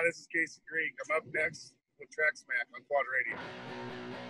This is Casey Green. I'm up next with Track Smack on Quad Radio.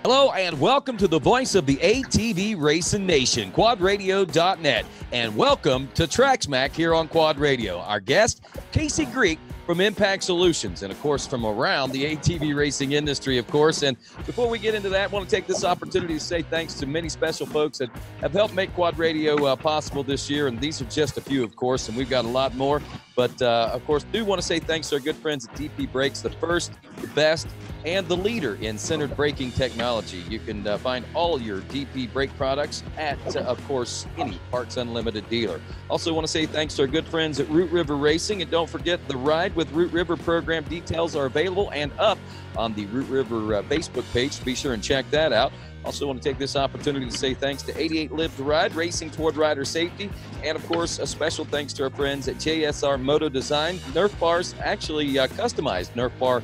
Hello and welcome to the voice of the ATV Racing Nation, quadradio.net, and welcome to Track Smack here on Quad Radio. Our guest, Casey Greek from Impact Solutions, and of course from around the ATV racing industry, of course. And before we get into that, I want to take this opportunity to say thanks to many special folks that have helped make Quad Radio possible this year, and these are just a few, of course, and we've got a lot more. But, of course, do want to say thanks to our good friends at DP Brakes, the first, the best, and the leader in centered braking technology. You can find all your DP brake products at, of course, any Parts Unlimited dealer. Also want to say thanks to our good friends at Root River Racing, and don't forget the Ride with Root River program details are available and up on the Root River Facebook page. Be sure and check that out. Also want to take this opportunity to say thanks to 88 Live to Ride, racing toward rider safety. And, of course, a special thanks to our friends at JSR Moto Design. Nerf bars, actually customized Nerf bar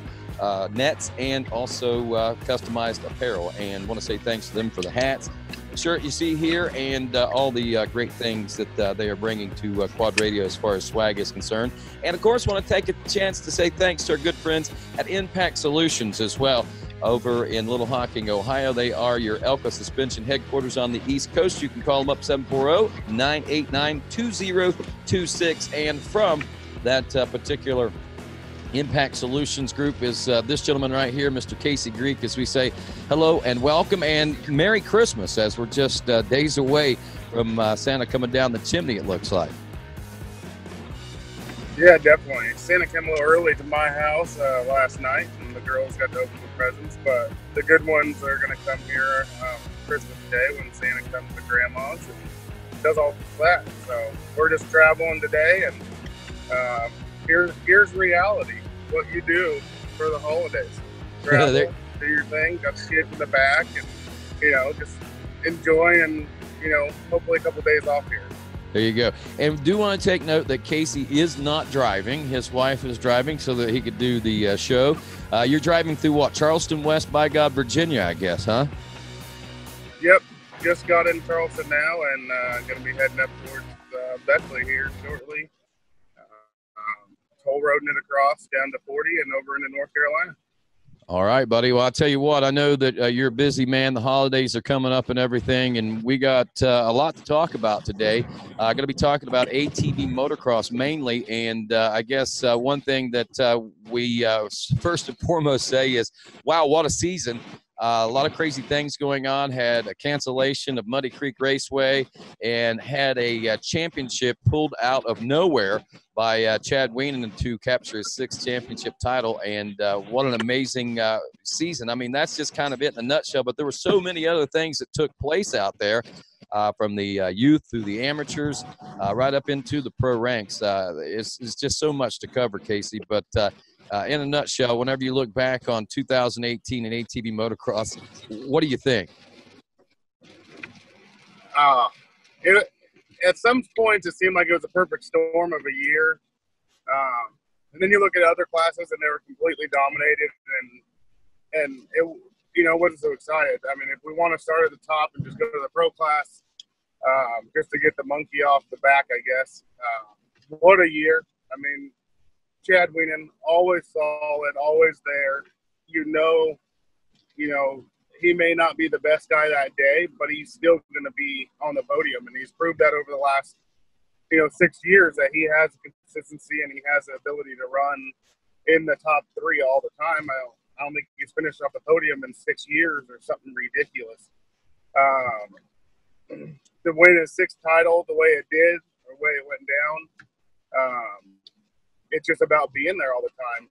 nets, and also customized apparel. And want to say thanks to them for the hats, the shirt you see here, and all the great things that they are bringing to Quad Radio as far as swag is concerned. And, of course, want to take a chance to say thanks to our good friends at Impact Solutions as well. Over in Little Hocking, Ohio. They are your Elka suspension headquarters on the East Coast. You can call them up 740-989-2026. And from that particular Impact Solutions group is this gentleman right here, Mr. Casey Greek, as we say hello and welcome and Merry Christmas, as we're just days away from Santa coming down the chimney, it looks like. Yeah, definitely. Santa came a little early to my house last night, and the girls got to open the presents, but the good ones are going to come here Christmas Day when Santa comes to Grandma's and does all that. So we're just traveling today, and here's reality, what you do for the holidays. Travel, do your thing, got the kids in the back, and, just enjoy and, hopefully a couple days off here. There you go. And do want to take note that Casey is not driving. His wife is driving so that he could do the show. You're driving through what? Charleston West, by God, Virginia, I guess, huh? Yep. Just got in Charleston now and going to be heading up towards Beckley here shortly. Toll roading it across down to 40 and over into North Carolina. All right, buddy. Well, I'll tell you what, I know that you're a busy man. The holidays are coming up and everything, and we got a lot to talk about today. I'm going to be talking about ATV motocross mainly, and I guess one thing that we first and foremost say is, wow, what a season. A lot of crazy things going on. Had a cancellation of Muddy Creek Raceway and had a championship pulled out of nowhere by Chad Wienen to capture his 6th championship title. And what an amazing season. I mean, that's just kind of it in a nutshell, but there were so many other things that took place out there. From the youth through the amateurs, right up into the pro ranks. It's just so much to cover, Casey. But in a nutshell, whenever you look back on 2018 and ATV motocross, what do you think? At some points, it seemed like it was a perfect storm of a year. And then you look at other classes, and they were completely dominated, and it wasn't so excited. I mean, if we want to start at the top and just go to the pro class, just to get the monkey off the back, I guess. What a year. I mean, Chad Wienen, always solid, always there. He may not be the best guy that day, but he's still going to be on the podium, and he's proved that over the last, 6 years that he has consistency and he has the ability to run in the top 3 all the time. I don't think he's finished off the podium in 6 years or something ridiculous. To win his 6th title the way it did, or the way it went down, it's just about being there all the time.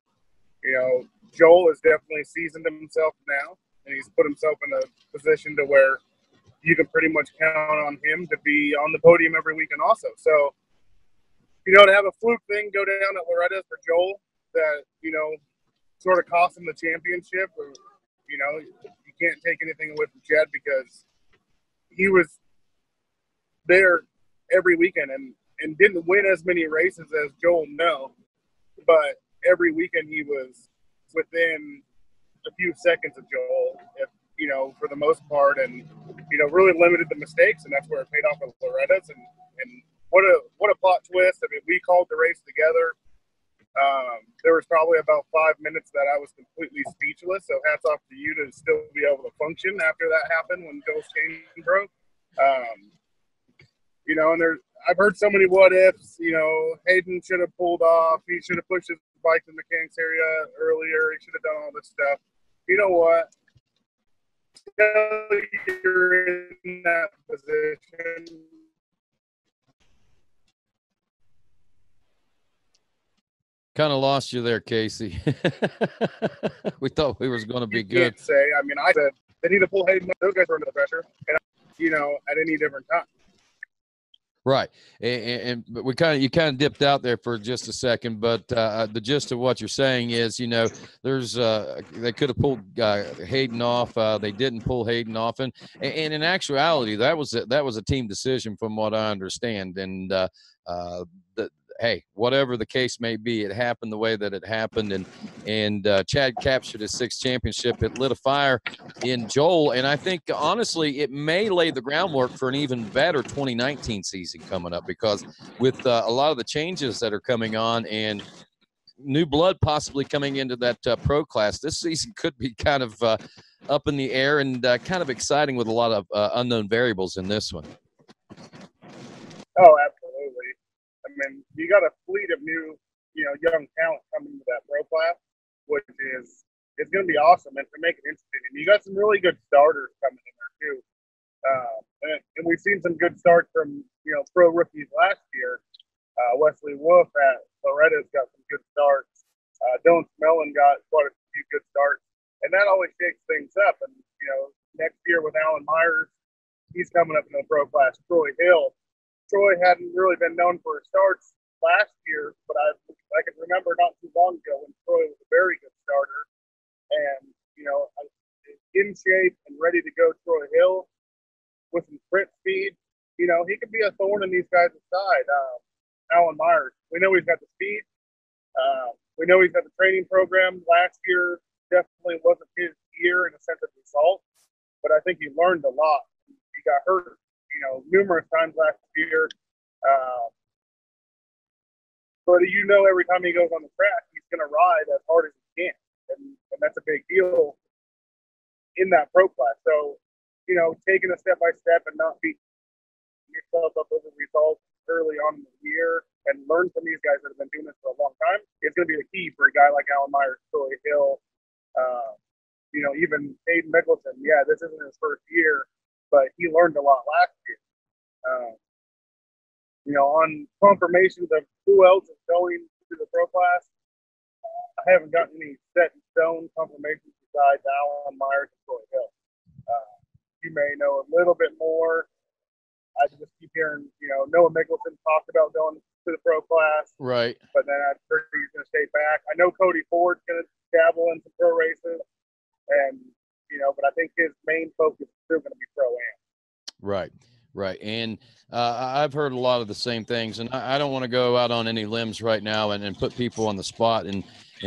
Joel has definitely seasoned himself now, and he's put himself in a position to where you can pretty much count on him to be on the podium every weekend also. So, to have a fluke thing go down at Loretta's for Joel that, sort of cost him the championship, or, you can't take anything away from Chad because he was there every weekend and didn't win as many races as Joel, no, but every weekend he was within a few seconds of Joel, for the most part, and, really limited the mistakes, and that's where it paid off with Loretta's, and what a plot twist. I mean, we called the race together. There was probably about 5 minutes that I was completely speechless. So hats off to you to still be able to function after that happened when Joel's chain broke. You know, and I've heard so many what ifs. You know, Hayden should have pulled off. He should have pushed his bike in the mechanics area earlier. He should have done all this stuff. You know what? Until you're in that position, kind of lost you there, Casey. We thought we was going to be good. Can't say. I mean, I said they need to pull Hayden. Those guys are under the pressure, and you know, at any different time. Right, and but you kind of dipped out there for just a second, but the gist of what you're saying is, you know, there's they could have pulled Hayden off. They didn't pull Hayden off, and in actuality, that was a team decision from what I understand, and hey, whatever the case may be, it happened the way that it happened, and Chad captured his 6th championship. It lit a fire in Joel, and I think, honestly, it may lay the groundwork for an even better 2019 season coming up, because with a lot of the changes that are coming on and new blood possibly coming into that pro class, this season could be kind of up in the air and kind of exciting with a lot of unknown variables in this one. Oh, absolutely. I mean, you got a fleet of new, you know, young talent coming to that pro class, which is it's going to be awesome and to make it interesting. And you got some really good starters coming in there too. And we've seen some good starts from, you know, pro rookies last year. Wesley Wolf at Loretta's got some good starts. Dylan Smellin got quite a few good starts, and that always shakes things up. And you know, next year with Alan Myers, he's coming up in the pro class. Troy Hill. Troy hadn't really been known for his starts last year, but I can remember not too long ago when Troy was a very good starter. And, you know, in shape and ready to go, Troy Hill with some sprint speed, you know, he could be a thorn in these guys' side. Alan Myers, we know he's got the speed. We know he's got the training program. Last year definitely wasn't his year in a sense of results, but I think he learned a lot. He got hurt, you know, numerous times last year. But you know, every time he goes on the track, he's going to ride as hard as he can. And that's a big deal in that pro class. So, you know, taking a step by step and not beating yourself up over results early on in the year and learn from these guys that have been doing this for a long time, it's going to be the key for a guy like Alan Myers, Troy Hill, you know, even Aiden Mickelson. Yeah, this isn't his first year, but he learned a lot last year. You know, on confirmations of who else is going to the pro class, I haven't gotten any set in stone confirmations besides Alan Myers and Troy Hill. You may know a little bit more. I just keep hearing, you know, Noah Mickelson talked about going to the pro class. Right. But then I'm sure he's going to stay back. I know Cody Ford's going to dabble in some pro races. And, you know, but I think his main focus is still going to be pro-am. Right. Right. And I've heard a lot of the same things, and I don't want to go out on any limbs right now and put people on the spot and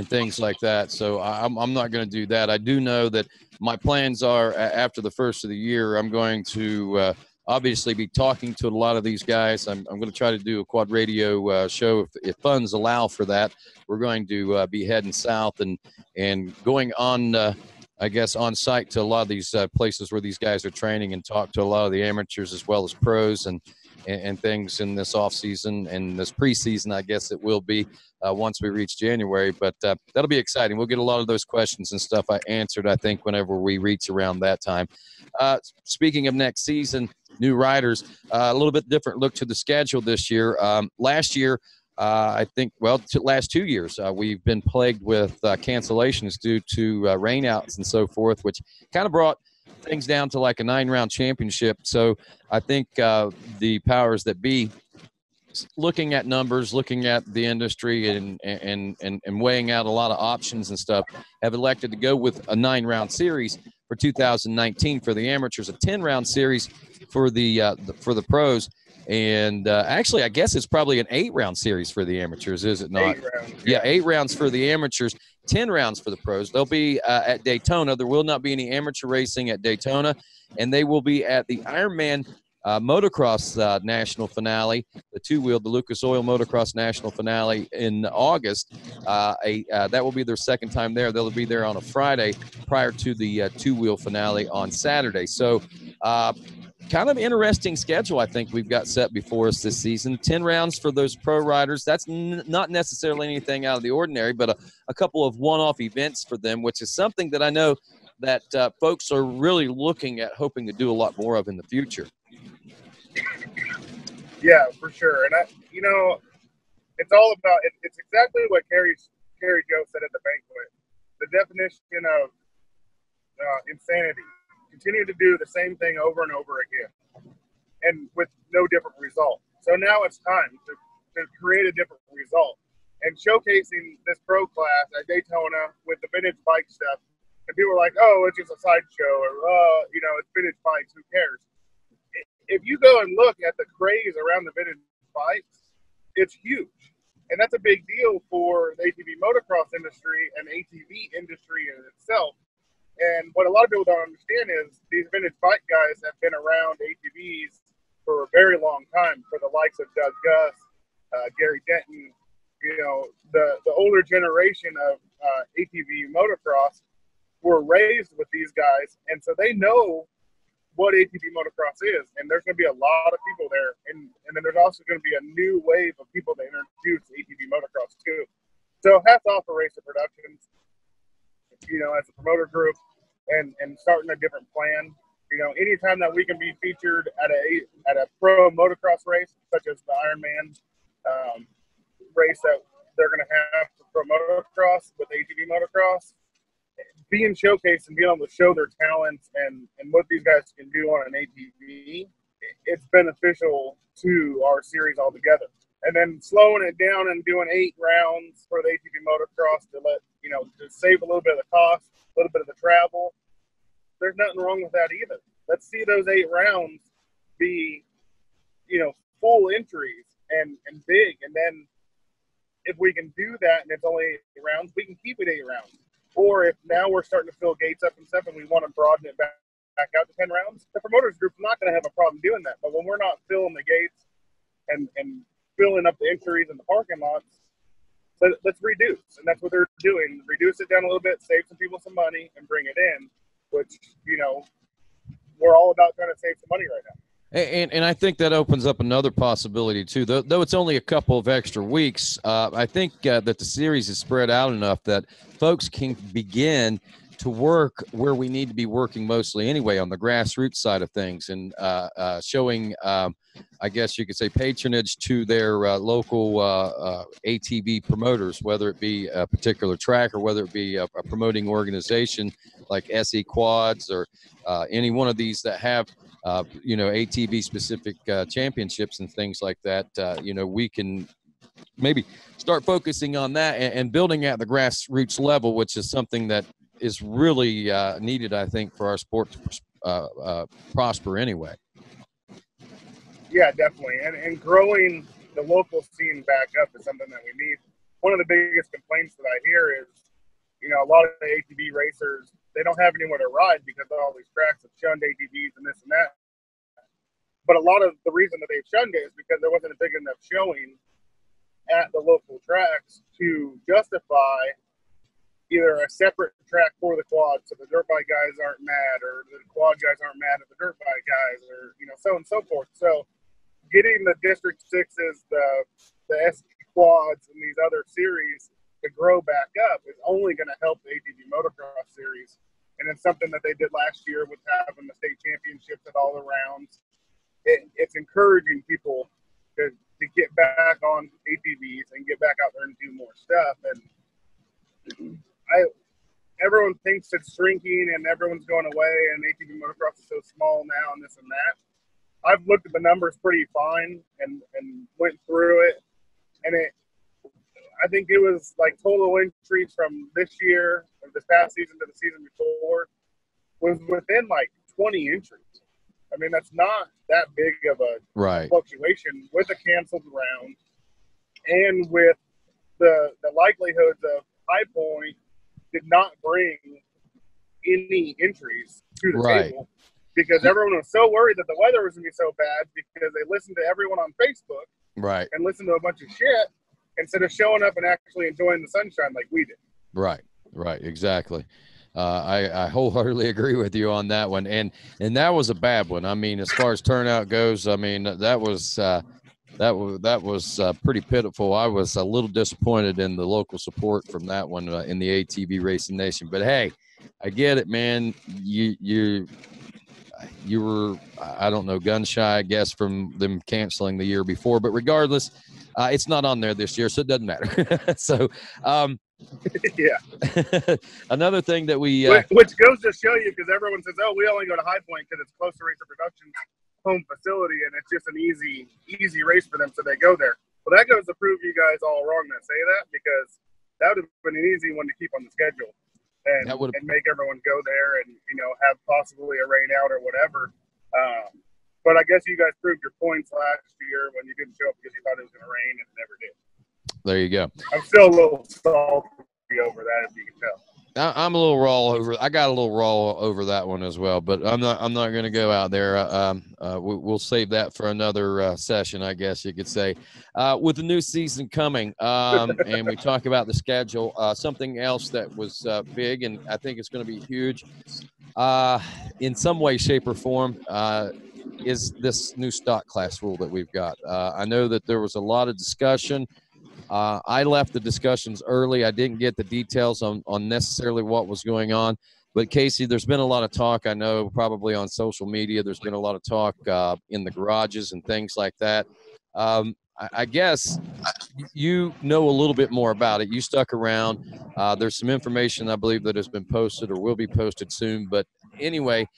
things like that. So I'm not going to do that. I do know that my plans are after the first of the year, I'm going to obviously be talking to a lot of these guys. I'm going to try to do a quad radio show if funds allow for that. We're going to be heading south and going on I guess, on site to a lot of these places where these guys are training and talk to a lot of the amateurs as well as pros and things in this off season and this preseason, I guess it will be once we reach January. But that'll be exciting. We'll get a lot of those questions and stuff I answered, I think, whenever we reach around that time. Speaking of next season, new riders, a little bit different look to the schedule this year. Last year, I think, well, last 2 years, we've been plagued with cancellations due to rainouts and so forth, which kind of brought things down to like a 9-round championship. So I think the powers that be, looking at numbers, looking at the industry and weighing out a lot of options and stuff, have elected to go with a 9-round series for 2019 for the amateurs, a 10-round series for the pros. And actually, I guess it's probably an 8-round series for the amateurs, is it not? 8 rounds. Yeah, 8 rounds for the amateurs, 10 rounds for the pros. They'll be at Daytona. There will not be any amateur racing at Daytona, and they will be at the Ironman motocross national finale, the two-wheel, the Lucas Oil Motocross National Finale in August. That will be their second time there. They'll be there on a Friday prior to the two-wheel finale on Saturday. So kind of interesting schedule I think we've got set before us this season. 10 rounds for those pro riders. That's not necessarily anything out of the ordinary, but a couple of one-off events for them, which is something that I know that folks are really looking at, hoping to do a lot more of in the future. Yeah, for sure. And it's all about it's exactly what Carrie Joe said at the banquet. The definition of insanity. Continue to do the same thing over and over again, and with no different result. So now it's time to create a different result, and showcasing this pro class at Daytona with the vintage bike stuff. And people are like, "Oh, it's just a sideshow," or it's vintage bikes. Who cares? If you go and look at the craze around the vintage bikes, it's huge. And that's a big deal for the ATV motocross industry and ATV industry in itself. And what a lot of people don't understand is these vintage bike guys have been around ATVs for a very long time, for the likes of Doug Gus, Gary Denton, the older generation of ATV motocross were raised with these guys. And so they know what ATV motocross is, and there's going to be a lot of people there, and then there's also going to be a new wave of people that introduce ATV motocross too. So hats off for Racer Productions, as a promoter group, and starting a different plan. Anytime that we can be featured at a pro motocross race, such as the Ironman race that they're going to have for pro motocross with ATV motocross, being showcased and being able to show their talents and what these guys can do on an ATV, it's beneficial to our series altogether. And then slowing it down and doing 8 rounds for the ATV motocross to save a little bit of the cost, a little bit of the travel. There's nothing wrong with that either. Let's see those 8 rounds be, full entries and big. And then if we can do that and it's only 8 rounds, we can keep it 8 rounds. Or if now we're starting to fill gates up and stuff and we want to broaden it back out to 10 rounds, the promoters group's not going to have a problem doing that. But when we're not filling the gates and filling up the entries and the parking lots, let's reduce. And that's what they're doing. Reduce it down a little bit, save some people some money, and bring it in, which, we're all about trying to save some money right now. And I think that opens up another possibility, too. Though it's only a couple of extra weeks, I think that the series is spread out enough that folks can begin to work where we need to be working mostly anyway, on the grassroots side of things, and showing, I guess you could say, patronage to their local ATV promoters, whether it be a particular track or whether it be a promoting organization like SE Quads or any one of these that have ATV-specific championships and things like that. We can maybe start focusing on that and building at the grassroots level, which is something that is really needed, I think, for our sport to prosper anyway. Yeah, definitely. And growing the local scene back up is something that we need. One of the biggest complaints that I hear is, a lot of the ATV racers, they don't have anywhere to ride because of all these tracks have shunned ATVs and this and that. But a lot of the reason that they've shunned it is because there wasn't a big enough showing at the local tracks to justify either a separate track for the quad, so the dirt bike guys aren't mad, or the quad guys aren't mad at the dirt bike guys, or so on and so forth. So getting the District 6s, the SE Quads, and these other series to grow back up is only going to help the ATV motocross series. And it's something that they did last year with having the state championships at all the rounds. It's encouraging people to get back on ATVs and get back out there and do more stuff. And everyone thinks it's shrinking and everyone's going away and ATV motocross is so small now and this and that. I've looked at the numbers pretty fine and went through it, and I think it was like total entries from this year, or this past season to the season before, was within like 20 entries. I mean, that's not that big of a fluctuation with a canceled round and with the likelihoods of High Point did not bring any entries to the table. because everyone was so worried that the weather was going to be so bad because they listened to everyone on Facebook. Right. And listened to a bunch of shit instead of showing up and actually enjoying the sunshine like we did. Right. Exactly. I wholeheartedly agree with you on that one. And that was a bad one. I mean, as far as turnout goes, I mean, that was pretty pitiful. I was a little disappointed in the local support from that one in the ATV Racing Nation. But hey, I get it, man. You were, I don't know, gun shy, I guess, from them canceling the year before. But regardless, it's not on there this year, so it doesn't matter. So, yeah. Another thing that we which goes to show you, because everyone says, "Oh, we only go to High Point because it's close to Racer Productions' home facility, and it's just an easy race for them, so they go there." Well, that goes to prove you guys all wrong that say that, because that would have been an easy one to keep on the schedule and make everyone go there and have possibly a rain out or whatever. But I guess you guys proved your points last year when you didn't show up because you thought it was going to rain, and it never did. There you go. I'm still a little salty over that, if you can tell. I'm a little raw over. I got a little raw over that one as well, but I'm not going to go out there. We'll save that for another session, I guess you could say. With the new season coming, and we talk about the schedule. Something else that was big, and I think it's going to be huge, in some way, shape, or form, is this new stock class rule that we've got. I know that there was a lot of discussion. I left the discussions early. I didn't get the details on necessarily what was going on. But, Casey, there's been a lot of talk, I know, probably on social media. There's been a lot of talk in the garages and things like that. I guess you know a little bit more about it. You stuck around. There's some information, I believe, that has been posted or will be posted soon. But anyway,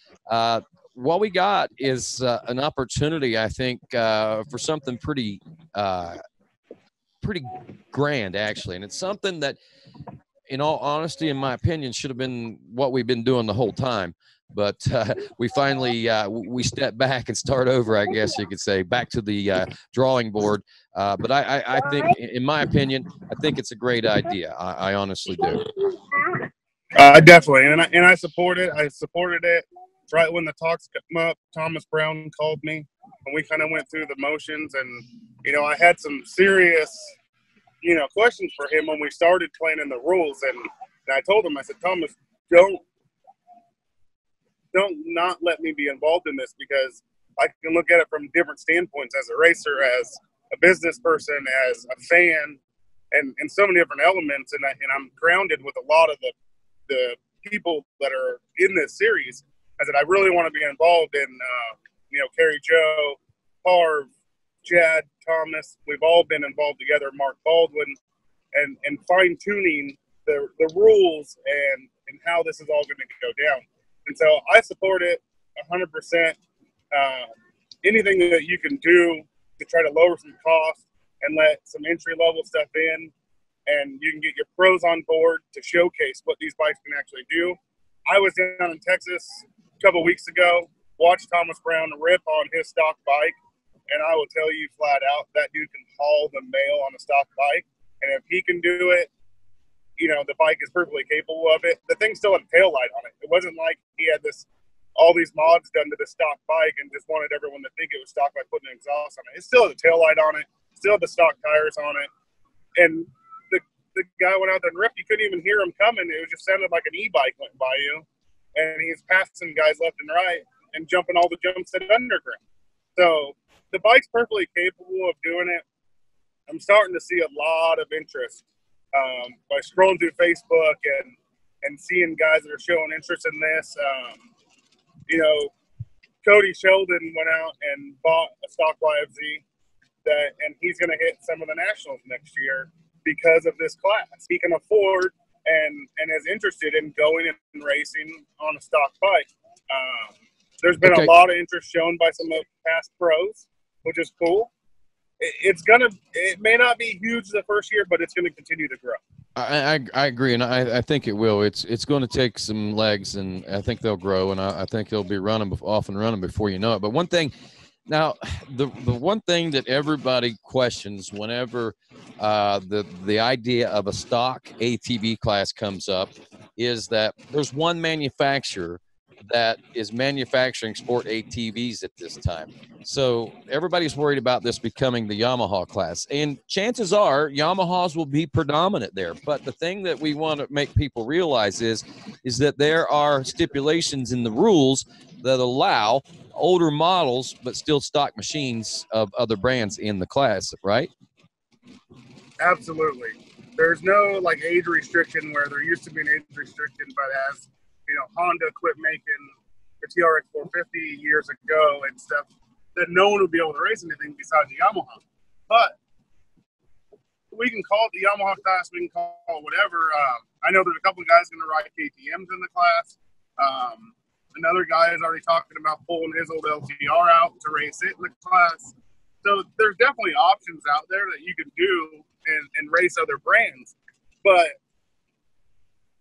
what we got is an opportunity, I think, for something pretty grand, actually. And it's something that, in all honesty, in my opinion, should have been what we've been doing the whole time. But we finally we step back and start over, I guess you could say, back to the drawing board. But I think, in my opinion, I think it's a great idea. I honestly do. Definitely, and I support it. I supported it right when the talks come up. Thomas Brown called me, and we kind of went through the motions. And I had some serious questions for him when we started planning the rules. And I told him, I said, Thomas, don't not let me be involved in this, because I can look at it from different standpoints, as a racer, as a business person, as a fan, and so many different elements. And I'm grounded with a lot of the people that are in this series. I said, I really want to be involved in, Carrie Joe, Harv, Chad, Thomas. We've all been involved together, Mark Baldwin, and fine-tuning the rules and how this is all going to go down. And so I support it 100%. Anything that you can do to try to lower some costs and let some entry-level stuff in, and you can get your pros on board to showcase what these bikes can actually do. I was down in Texas a couple weeks ago, watched Thomas Brown rip on his stock bike, and I will tell you flat out, that dude can haul the mail on a stock bike. And if he can do it, the bike is perfectly capable of it. The thing still had a tail light on it. It wasn't like he had all these mods done to the stock bike and just wanted everyone to think it was stock by putting an exhaust on it. It still had a tail light on it, still had the stock tires on it. And the guy went out there and ripped. You couldn't even hear him coming. It just sounded like an e-bike went by you. And he's passing guys left and right and jumping all the jumps at underground. So the bike's perfectly capable of doing it. I'm starting to see a lot of interest by scrolling through Facebook and seeing guys that are showing interest in this. Cody Sheldon went out and bought a stock YFZ and he's going to hit some of the nationals next year because of this class. He can afford and is interested in going and racing on a stock bike. There's been a lot of interest shown by some of the past pros, which is cool. It may not be huge the first year, but it's going to continue to grow. I agree, and I think it will. It's going to take some legs, and I think they'll grow, and I think they'll be off and running before you know it. But one thing, now the one thing that everybody questions whenever the idea of a stock ATV class comes up is that there's one manufacturer that is manufacturing sport ATVs at this time. So everybody's worried about this becoming the Yamaha class. And chances are Yamahas will be predominant there. But the thing that we want to make people realize is that there are stipulations in the rules that allow older models but still stock machines of other brands in the class, right? Absolutely. There's no like age restriction where there used to be an age restriction, but as Honda quit making the TRX 450 years ago and stuff, that no one would be able to race anything besides the Yamaha. But we can call it the Yamaha class, we can call it whatever. I know there's a couple of guys going to ride KTMs in the class. Another guy is already talking about pulling his old LTR out to race it in the class. So there's definitely options out there that you can do and race other brands. But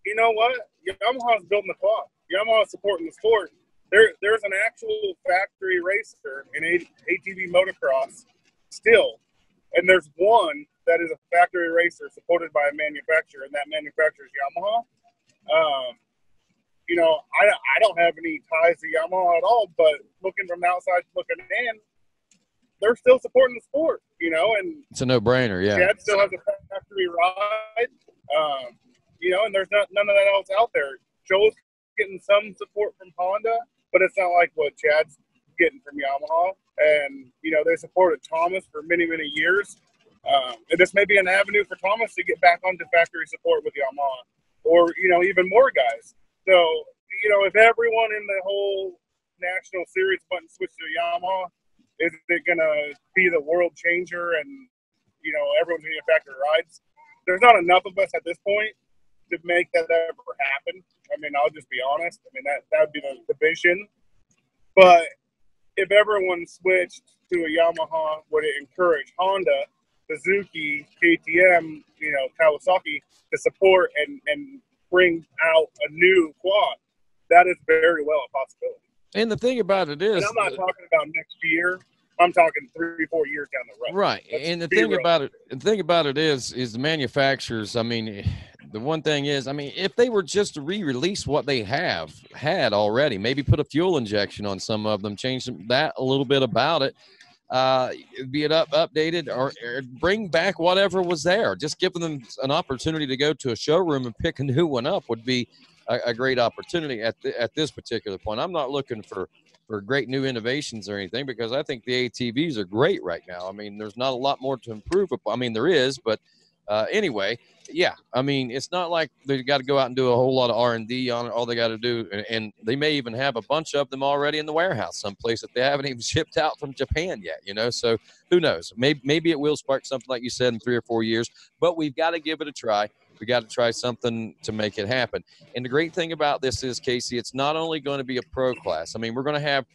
you know what? Yamaha's building the quad. Yamaha's supporting the sport. There's an actual factory racer in ATV motocross still. And there's one that is a factory racer supported by a manufacturer, and that manufacturer is Yamaha. I don't have any ties to Yamaha at all, but looking from the outside looking in, they're still supporting the sport, and it's a no-brainer. Yeah. Chad still has a factory ride, and there's none of that else out there. Joel's getting some support from Honda, but it's not like what Chad's getting from Yamaha. And, they supported Thomas for many, many years. And this may be an avenue for Thomas to get back onto factory support with Yamaha or, even more guys. So, if everyone in the whole national series button switch to Yamaha, is it going to be the world changer and, everyone's going to get factory rides? There's not enough of us at this point to make that ever happen. I mean, I'll just be honest. I mean, that would be the vision. But if everyone switched to a Yamaha, would it encourage Honda, Suzuki, KTM, Kawasaki to support and bring out a new quad? That is very well a possibility. And the thing about it is, and I'm not talking about next year. I'm talking 3-4 years down the road. Right. And the thing about it is the manufacturers, I mean, the one thing is, I mean, if they were just to re-release what they had already, maybe put a fuel injection on some of them, change that a little bit about it, be it updated or bring back whatever was there. Just giving them an opportunity to go to a showroom and pick a new one up would be a great opportunity at this particular point. I'm not looking for great new innovations or anything, because I think the ATVs are great right now. I mean, there's not a lot more to improve. I mean, there is, but anyway, yeah. I mean, it's not like they got to go out and do a whole lot of R&D on it. All they got to do, and they may even have a bunch of them already in the warehouse someplace that they haven't even shipped out from Japan yet, So who knows? Maybe it will spark something like you said in 3 or 4 years, but we've got to give it a try. We got to try something to make it happen. And the great thing about this is, Casey, it's not only going to be a pro class. I mean, we're going to have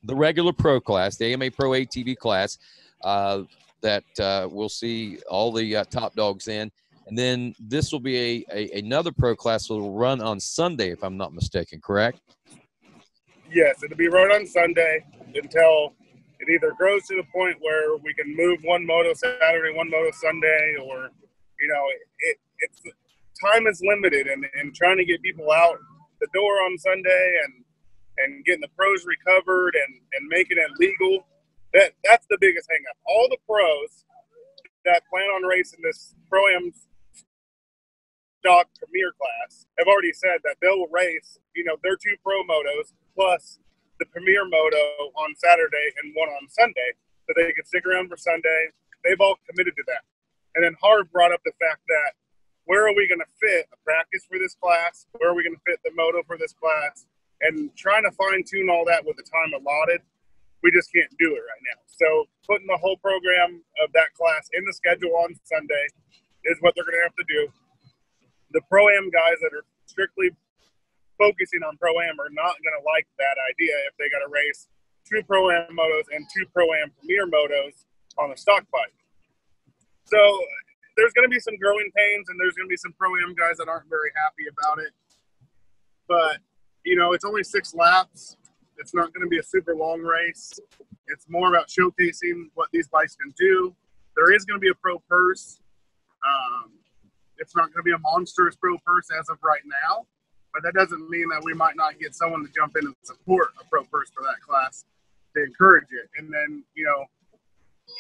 the regular pro class, the AMA Pro ATV class, that we'll see all the top dogs in. And then this will be another pro class that will run on Sunday, if I'm not mistaken, correct? Yes, it'll be run on Sunday until it either grows to the point where we can move one moto Saturday, one moto Sunday, or, it's time is limited, and trying to get people out the door on Sunday and getting the pros recovered and making it legal, that's the biggest hang up. All the pros that plan on racing this Pro-Am stock premier class have already said that they'll race, their 2 pro motos plus the premier moto on Saturday and one on Sunday, so they can stick around for Sunday. They've all committed to that. And then Harv brought up the fact that where are we going to fit a practice for this class? Where are we going to fit the moto for this class? And trying to fine-tune all that with the time allotted, we just can't do it right now. So putting the whole program of that class in the schedule on Sunday is what they're going to have to do. The Pro-Am guys that are strictly focusing on Pro-Am are not going to like that idea if they got to race 2 Pro-Am motos and 2 Pro-Am Premier motos on a stock bike. So there's going to be some growing pains, and there's going to be some Pro-Am guys that aren't very happy about it. But, it's only 6 laps. It's not going to be a super long race. It's more about showcasing what these bikes can do. There is going to be a pro purse. It's not going to be a monstrous pro purse as of right now. but that doesn't mean that we might not get someone to jump in and support a pro first for that class to encourage it. And then, you know,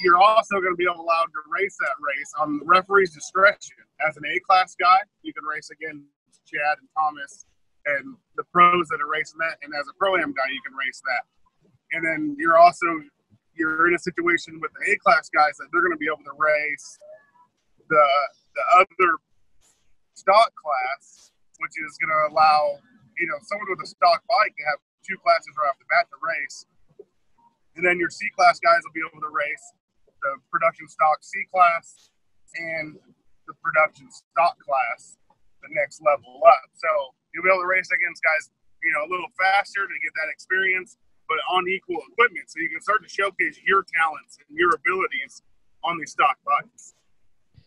you're also going to be allowed to race that race on the referee's discretion. As an A-class guy, you can race against Chad and Thomas and the pros that are racing that. And as a Pro-Am guy, you can race that. And then you're in a situation with the A-class guys that they're going to be able to race the other stock class, which is going to allow, you know, someone with a stock bike to have two classes right off the bat to race. And then your C-class guys will be able to race the production stock C class and the production stock class, the next level up. So you'll be able to race against guys, you know, a little faster to get that experience, but on equal equipment. So you can start to showcase your talents and your abilities on these stock bikes.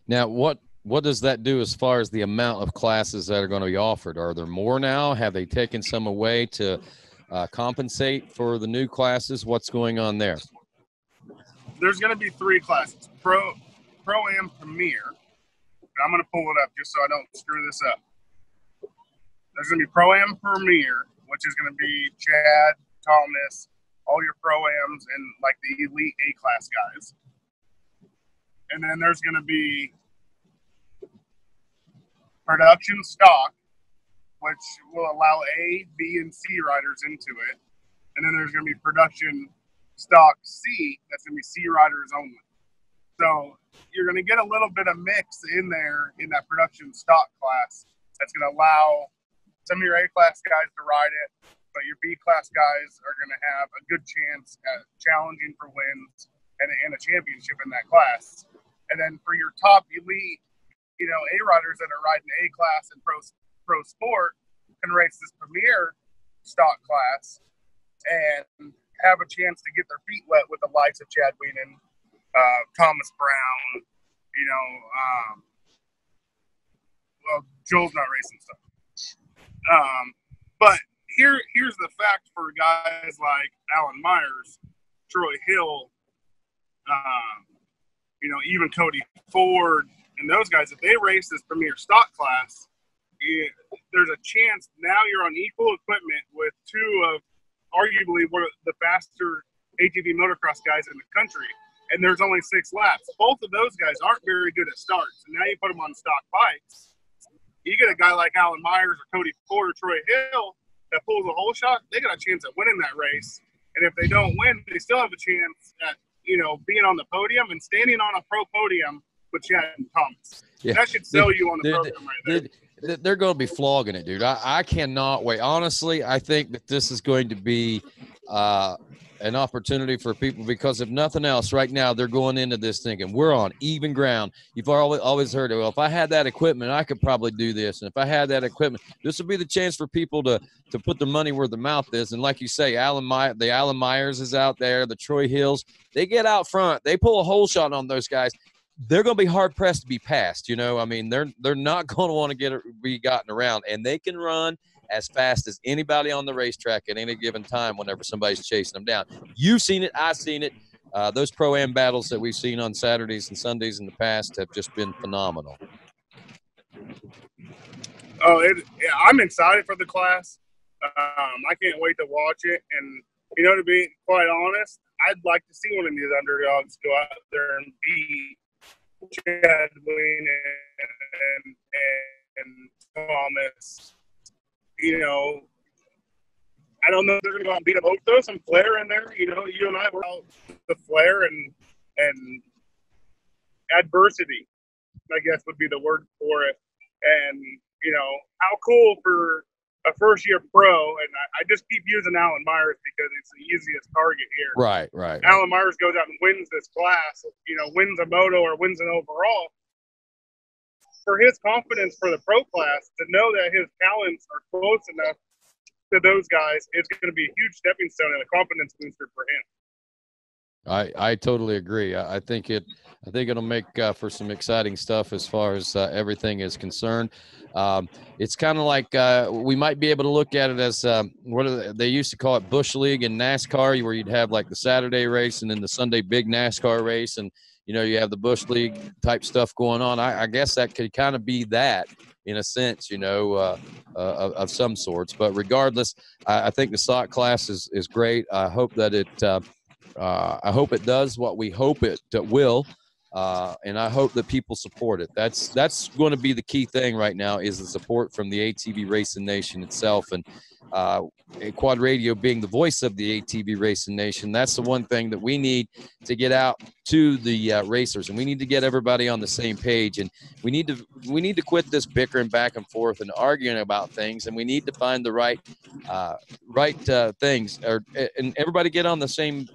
Now, what does that do as far as the amount of classes that are going to be offered? Are there more now? Have they taken some away to compensate for the new classes? What's going on there? There's going to be 3 classes: Pro-Am Premier. And I'm going to pull it up just so I don't screw this up. There's going to be Pro-Am Premier, which is going to be Chad, Thomas, all your Pro-Ams, and like the elite A-class guys. And then there's going to be Production Stock, which will allow A, B, and C riders into it. And then there's going to be Production Stock C, that's going to be C riders only. So you're going to get a little bit of mix in there in that production stock class. That's going to allow some of your A-class guys to ride it, but your B-class guys are going to have a good chance at challenging for wins and a championship in that class. And then for your top elite, you know, A riders that are riding A-class and pro sport can race this premier stock class and have a chance to get their feet wet with the likes of Chad Weenan, Thomas Brown, you know, well, Joel's not racing stuff. But here's the fact for guys like Alan Myers, Troy Hill, you know, even Cody Ford and those guys, if they race this premier stock class, there's a chance now you're on equal equipment with 2 of arguably one of the faster ATV motocross guys in the country, and there's only 6 laps. Both of those guys aren't very good at starts, and now you put them on stock bikes. You get a guy like Alan Myers or Cody Ford or Troy Hill that pulls a whole shot, they got a chance at winning that race. And if they don't win, they still have a chance at, you know, being on the podium and standing on a pro podium with Chad and Thomas. Yeah. That should sell you on the program right there. They're going to be flogging it, dude. I cannot wait. Honestly, I think that this is going to be an opportunity for people because if nothing else, right now they're going into this thinking we're on even ground. You've always heard, well, if I had that equipment, I could probably do this. And if I had that equipment, this would be the chance for people to put their money where their mouth is. And like you say, the Alan Myers is out there, the Troy Hills, they get out front. They pull a whole shot on those guys. They're going to be hard pressed to be passed. You know, I mean, they're not going to want to be gotten around, and they can run as fast as anybody on the racetrack at any given time whenever somebody's chasing them down. You've seen it. I've seen it. Those Pro-Am battles that we've seen on Saturdays and Sundays in the past have just been phenomenal. Oh, I'm excited for the class. I can't wait to watch it. And, you know, to be quite honest, I'd like to see one of these underdogs go out there and beat Chad Wayne and Thomas. You know, I don't know if they're going to go out and beat them. Hope throw some flair in there. You know, you and I were out the flair and adversity, I guess would be the word for it. And, you know, how cool for a first-year pro. And I just keep using Alan Myers because it's the easiest target here. Right. Alan Myers goes out and wins this class, you know, wins a moto or wins an overall. For his confidence for the pro class, to know that his talents are close enough to those guys, it's going to be a huge stepping stone and a confidence booster for him. I totally agree. I think it'll make for some exciting stuff as far as everything is concerned. It's kind of like we might be able to look at it as they used to call it Bush League in NASCAR, where you'd have like the Saturday race and then the Sunday big NASCAR race, and you have the Bush League type stuff going on. I guess that could kind of be that in a sense, of some sorts. But regardless, I think the stock class is great. I hope that I hope it does what we hope it will. And I hope that people support it. That's going to be the key thing right now, is the support from the ATV Racing Nation itself. And Quad Radio being the voice of the ATV Racing Nation, that's the one thing that we need to get out to the racers, and we need to get everybody on the same page. And we need to quit this bickering back and forth and arguing about things, and we need to find the right things, and everybody get on the same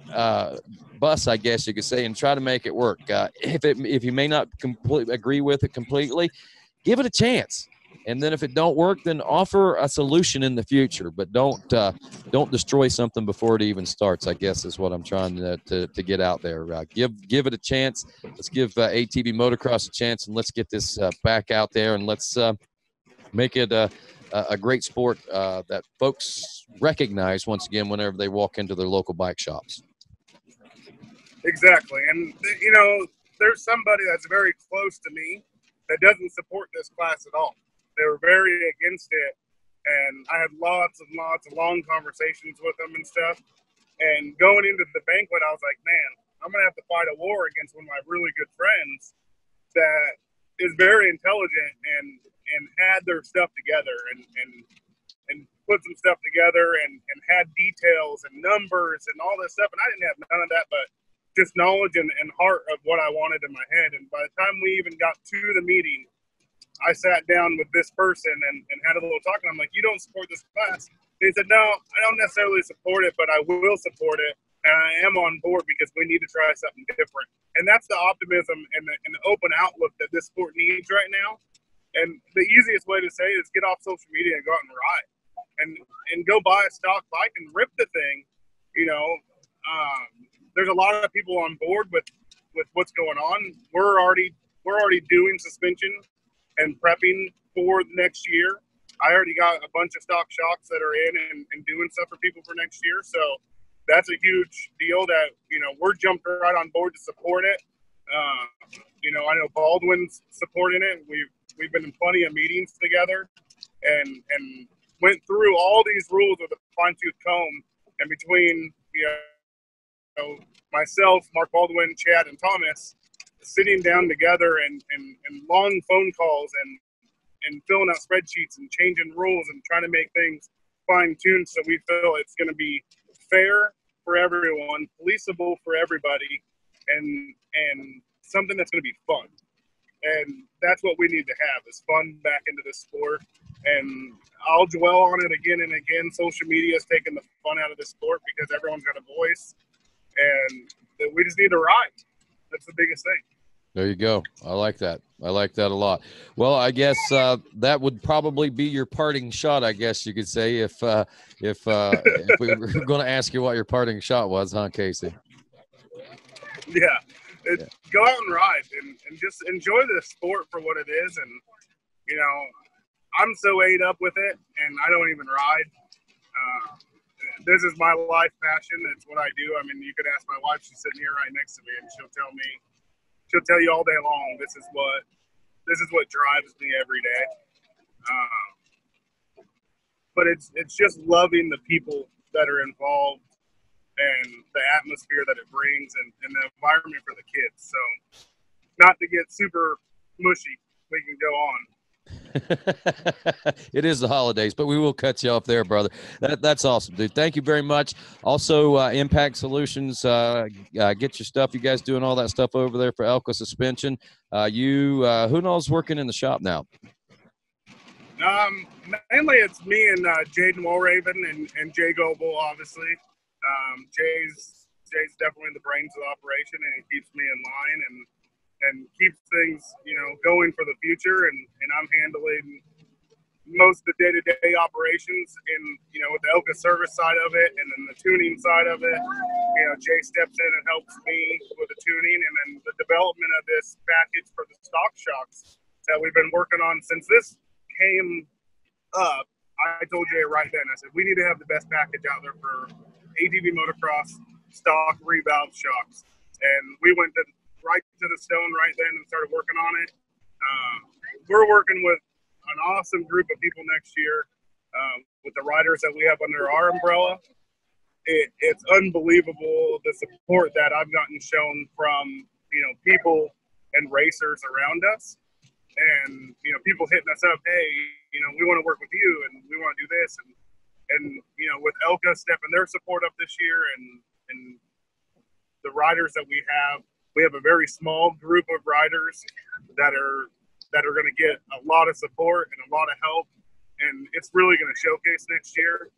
bus, I guess you could say, and try to make it work. If you may not completely agree with it completely, give it a chance. And then if it don't work, then offer a solution in the future. But don't destroy something before it even starts, I guess is what I'm trying to get out there. Give it a chance. Let's give ATV Motocross a chance, and let's get this back out there, and let's make it a great sport that folks recognize once again whenever they walk into their local bike shops. Exactly. And, there's somebody that's very close to me that doesn't support this class at all. They were very against it, and I had lots of long conversations with them and stuff. And going into the banquet, I was like, man, I'm going to have to fight a war against one of my really good friends that is very intelligent and had their stuff together and put some stuff together and had details and numbers and all this stuff. And I didn't have none of that, but just knowledge and heart of what I wanted in my head. And by the time we even got to the meeting, I sat down with this person and had a little talk, and I'm like, you don't support this class? They said, no, I don't necessarily support it, but I will support it, and I am on board because we need to try something different. And that's the optimism and the open outlook that this sport needs right now. And the easiest way to say it is get off social media and go out and ride and go buy a stock bike and rip the thing. There's a lot of people on board with what's going on. We're already doing suspension and prepping for next year. I already got a bunch of stock shocks that are in and doing stuff for people for next year. So that's a huge deal that, we're jumping right on board to support it. I know Baldwin's supporting it. We've been in plenty of meetings together and went through all these rules with a fine-tooth comb, and between, myself, Mark Baldwin, Chad, and Thomas, sitting down together and long phone calls and filling out spreadsheets and changing rules and trying to make things fine-tuned so we feel it's going to be fair for everyone, policeable for everybody, and something that's going to be fun. And that's what we need to have, is fun back into this sport. And I'll dwell on it again and again. Social media is taking the fun out of this sport because everyone's got a voice, and we just need to ride. That's the biggest thing. There you go. I like that. I like that a lot. Well, I guess that would probably be your parting shot, I guess you could say, if we were going to ask you what your parting shot was, huh, Casey? Yeah. Go out and ride and just enjoy the sport for what it is. And, I'm so ate up with it, and I don't even ride. This is my life passion. It's what I do. I mean, you could ask my wife. She's sitting here right next to me, and she'll tell you all day long, this is what drives me every day. But it's just loving the people that are involved and the atmosphere that it brings and the environment for the kids. So not to get super mushy, we can go on. It is the holidays, but we will cut you off there, brother. That's awesome, dude. Thank you very much. Also, Impact Solutions, get your stuff. You guys doing all that stuff over there for Elka Suspension. Who knows working in the shop now? Mainly it's me and Jaden Walraven and Jay Goebel, obviously. Jay's definitely the brains of the operation, and he keeps me in line and keeps things, going for the future. And I'm handling most of the day-to-day operations with the Elka service side of it, and then the tuning side of it. Jay steps in and helps me with the tuning, and then the development of this package for the stock shocks that we've been working on since this came up. I told Jay right then, I said, we need to have the best package out there for ATV motocross stock revalve shocks. And we went to right to the stone right then and started working on it. We're working with an awesome group of people next year with the riders that we have under our umbrella. It's unbelievable the support that I've gotten shown from, people and racers around us. And, people hitting us up, hey, we want to work with you and we want to do this. And with Elka stepping their support up this year and the riders that we have a very small group of riders that are going to get a lot of support and a lot of help. And it's really going to showcase next year.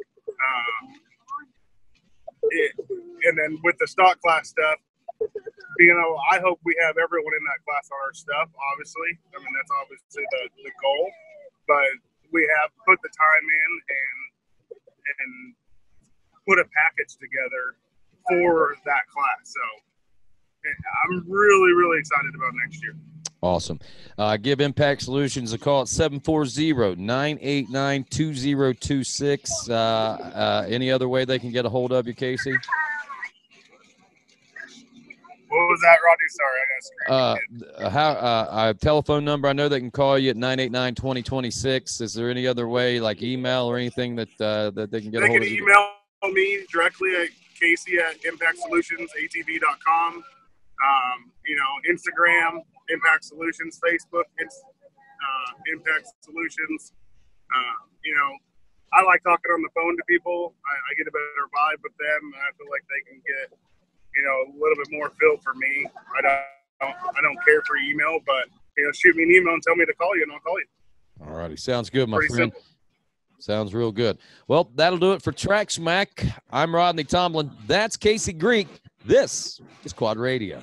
And then with the stock class stuff, I hope we have everyone in that class on our stuff, obviously. I mean, that's obviously the goal. But we have put the time in and put a package together for that class. So I'm really, really excited about next year. Awesome. Give Impact Solutions a call at 740-989-2026. Any other way they can get a hold of you, Casey? What was that, Rodney? Sorry, I got a telephone number. I know they can call you at 989-2026. Is there any other way, like email or anything that they can get a hold of you? They can email me directly at Casey@ImpactSolutionsATV.com. Instagram, Impact Solutions, Facebook, Impact Solutions. I like talking on the phone to people. I get a better vibe with them. I feel like they can get, a little bit more feel for me. I don't care for email, but shoot me an email and tell me to call you, and I'll call you. All righty, sounds good, my Pretty friend. simple. Sounds real good. Well, that'll do it for Track Smack. I'm Rodney Tomlin. That's Casey Greek. This is Quad Radio.